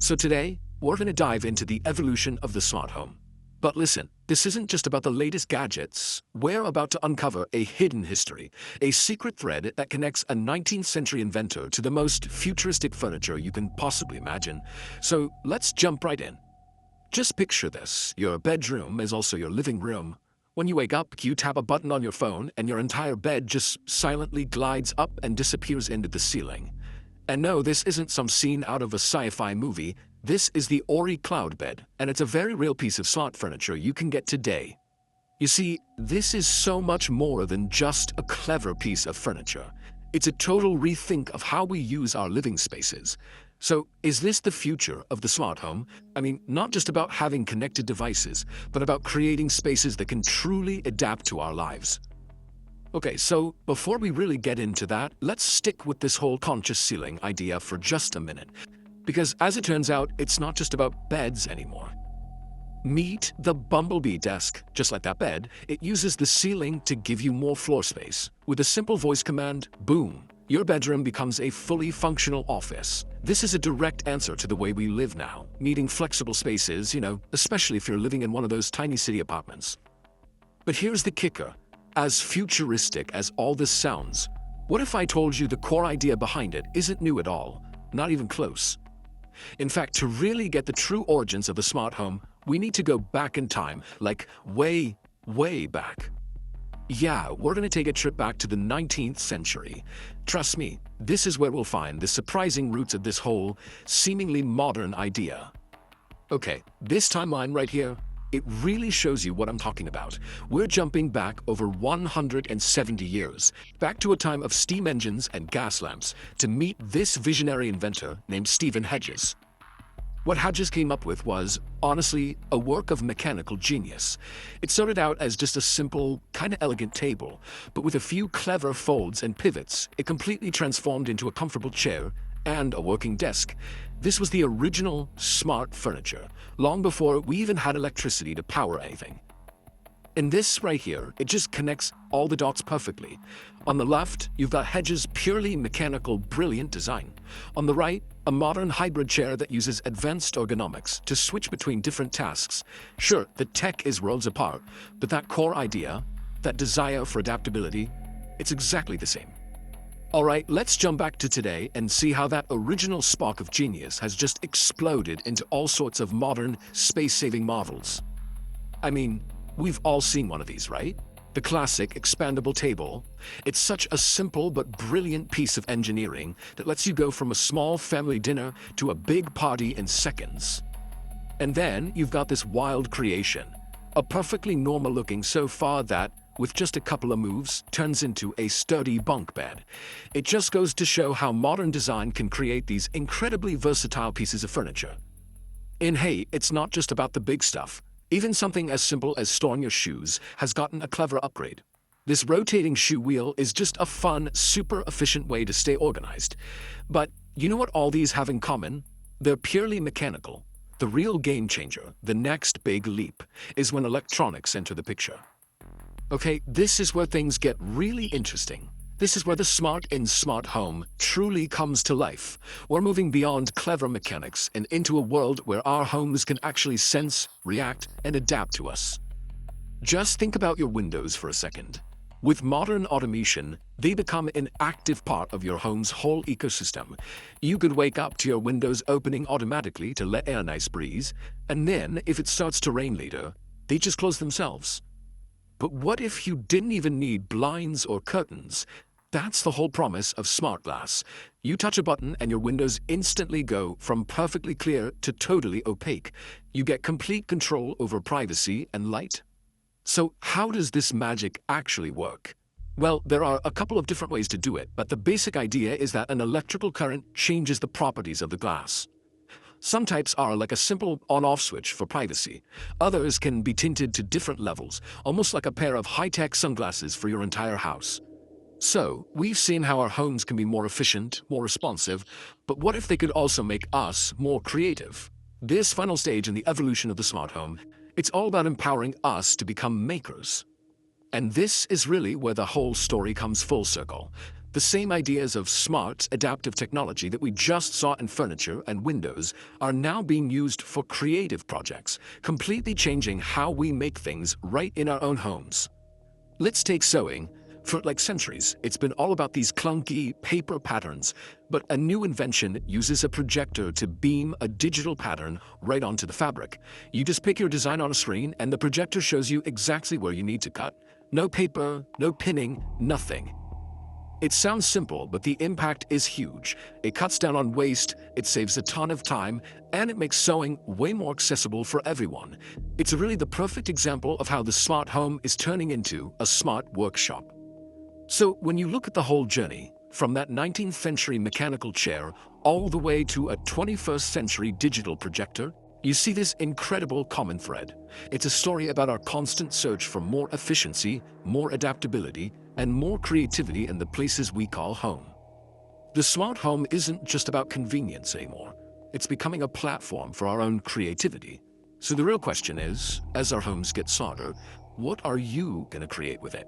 So today, we're going to dive into the evolution of the smart home. But listen, this isn't just about the latest gadgets. We're about to uncover a hidden history, a secret thread that connects a 19th century inventor to the most futuristic furniture you can possibly imagine. So let's jump right in. Just picture this. Your bedroom is also your living room. When you wake up, you tap a button on your phone and your entire bed just silently glides up and disappears into the ceiling. And no, this isn't some scene out of a sci-fi movie. This is the Ori cloud bed, and it's a very real piece of smart furniture you can get today. You see, this is so much more than just a clever piece of furniture. It's a total rethink of how we use our living spaces. So, is this the future of the smart home? I mean, not just about having connected devices, but about creating spaces that can truly adapt to our lives. Okay, so before we really get into that, let's stick with this whole conscious ceiling idea for just a minute. Because as it turns out, it's not just about beds anymore. Meet the Bumblebee desk. Just like that bed, it uses the ceiling to give you more floor space. With a simple voice command, boom, your bedroom becomes a fully functional office. This is a direct answer to the way we live now, needing flexible spaces, especially if you're living in one of those tiny city apartments. But here's the kicker. As futuristic as all this sounds, what if I told you the core idea behind it isn't new at all? Not even close. In fact, to really get the true origins of the smart home, we need to go back in time, like way, way back. Yeah, we're going to take a trip back to the 19th century. Trust me, this is where we'll find the surprising roots of this whole, seemingly modern idea. Okay, this timeline right here, it really shows you what I'm talking about. We're jumping back over 170 years, back to a time of steam engines and gas lamps, to meet this visionary inventor named Stephen Hedges. What Hedges came up with was, honestly, a work of mechanical genius. It started out as just a simple, kind of elegant table, but with a few clever folds and pivots, it completely transformed into a comfortable chair and a working desk. This was the original smart furniture, long before we even had electricity to power anything. And this right here, it just connects all the dots perfectly. On the left, you've got Hedges' purely mechanical, brilliant design. On the right, a modern hybrid chair that uses advanced ergonomics to switch between different tasks. Sure, the tech is worlds apart, but that core idea, that desire for adaptability, it's exactly the same. Alright, let's jump back to today and see how that original spark of genius has just exploded into all sorts of modern, space-saving marvels. I mean, we've all seen one of these, right? The classic expandable table. It's such a simple but brilliant piece of engineering that lets you go from a small family dinner to a big party in seconds. And then you've got this wild creation, a perfectly normal-looking sofa that, with just a couple of moves, turns into a sturdy bunk bed. It just goes to show how modern design can create these incredibly versatile pieces of furniture. And hey, it's not just about the big stuff. Even something as simple as storing your shoes has gotten a clever upgrade. This rotating shoe wheel is just a fun, super efficient way to stay organized. But you know what all these have in common? They're purely mechanical. The real game changer, the next big leap, is when electronics enter the picture. Okay, this is where things get really interesting. This is where the smart in smart home truly comes to life. We're moving beyond clever mechanics and into a world where our homes can actually sense, react, and adapt to us. Just think about your windows for a second. With modern automation, they become an active part of your home's whole ecosystem. You could wake up to your windows opening automatically to let in a nice breeze, and then, if it starts to rain later, they just close themselves. But what if you didn't even need blinds or curtains? That's the whole promise of smart glass. You touch a button and your windows instantly go from perfectly clear to totally opaque. You get complete control over privacy and light. So how does this magic actually work? Well, there are a couple of different ways to do it, but the basic idea is that an electrical current changes the properties of the glass. Some types are like a simple on-off switch for privacy. Others can be tinted to different levels, almost like a pair of high-tech sunglasses for your entire house. So, we've seen how our homes can be more efficient, more responsive, but what if they could also make us more creative? This final stage in the evolution of the smart home, it's all about empowering us to become makers. And this is really where the whole story comes full circle. The same ideas of smart, adaptive technology that we just saw in furniture and windows are now being used for creative projects, completely changing how we make things right in our own homes. Let's take sewing. For like centuries, it's been all about these clunky paper patterns, but a new invention uses a projector to beam a digital pattern right onto the fabric. You just pick your design on a screen and the projector shows you exactly where you need to cut. No paper, no pinning, nothing. It sounds simple, but the impact is huge. It cuts down on waste, it saves a ton of time, and it makes sewing way more accessible for everyone. It's really the perfect example of how the smart home is turning into a smart workshop. So when you look at the whole journey, from that 19th century mechanical chair all the way to a 21st century digital projector, you see this incredible common thread. It's a story about our constant search for more efficiency, more adaptability, and more creativity in the places we call home. The smart home isn't just about convenience anymore. It's becoming a platform for our own creativity. So the real question is, as our homes get smarter, what are you going to create with it?